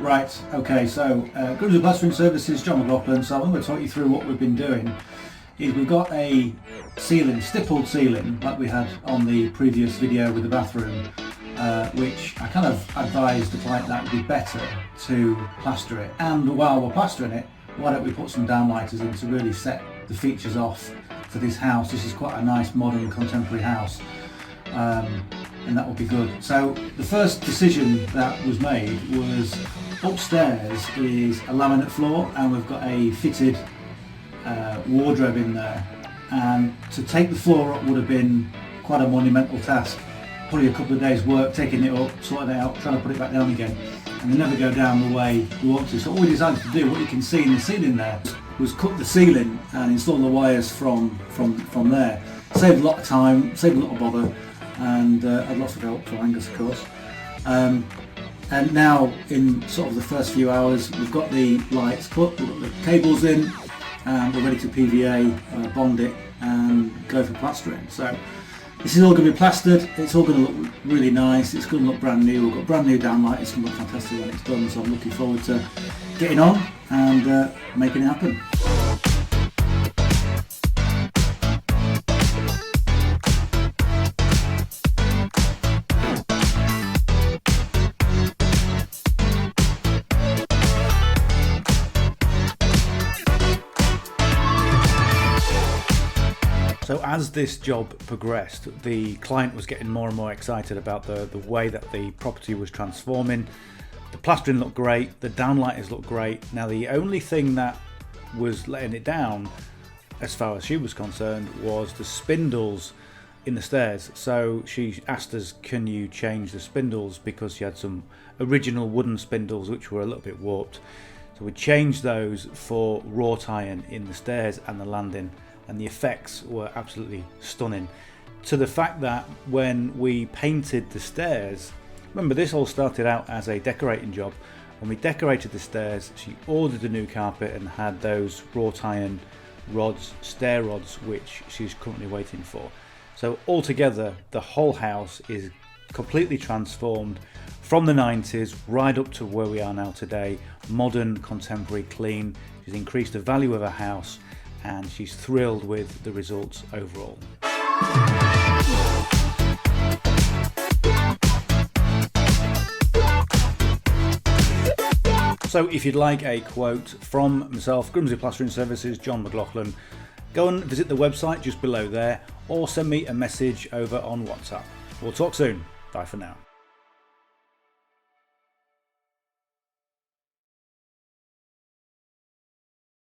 Right, okay, so Grimsby Plastering Services, John McLaughlin. So I'm going to talk you through what we've been doing. Is we've got a ceiling, stippled ceiling, like we had on the previous video with the bathroom, which I kind of advised the client that would be better to plaster it. And while we're plastering it, why don't we put some downlighters in to really set the features off for this house. This is quite a nice modern contemporary house. And that will be good. So the first decision that was made was upstairs is a laminate floor, and we've got a fitted wardrobe in there, and to take the floor up would have been quite a monumental task, probably a couple of days work taking it up, sorting it out, trying to put it back down again, and they never go down the way we want to. So what we decided to do, what you can see in the ceiling there, was cut the ceiling and install the wires from there. Saved a lot of time, saved a lot of bother, and had lots of help from Angus, of course. And now in sort of the first few hours, we've got the lights cut, we've got the cables in, and we're ready to PVA, bond it, and go for plastering. So this is all going to be plastered. It's all going to look really nice. It's going to look brand new. We've got brand new downlight. It's going to look fantastic when it's done. So I'm looking forward to getting on and making it happen. So as this job progressed, the client was getting more and more excited about the way that the property was transforming. The plastering looked great, the downlighters looked great. Now the only thing that was letting it down, as far as she was concerned, was the spindles in the stairs. So she asked us, can you change the spindles, because she had some original wooden spindles which were a little bit warped. So we changed those for wrought iron in the stairs and the landing, and the effects were absolutely stunning. To the fact that when we painted the stairs, remember this all started out as a decorating job. When we decorated the stairs, she ordered a new carpet and had those wrought iron rods, stair rods, which she's currently waiting for. So altogether, the whole house is completely transformed from the 90s right up to where we are now today. Modern, contemporary, clean. She's increased the value of her house, and she's thrilled with the results overall. So if you'd like a quote from myself, Grimsby Plastering Services, John McLaughlin, go and visit the website just below there, or send me a message over on WhatsApp. We'll talk soon. Bye for now.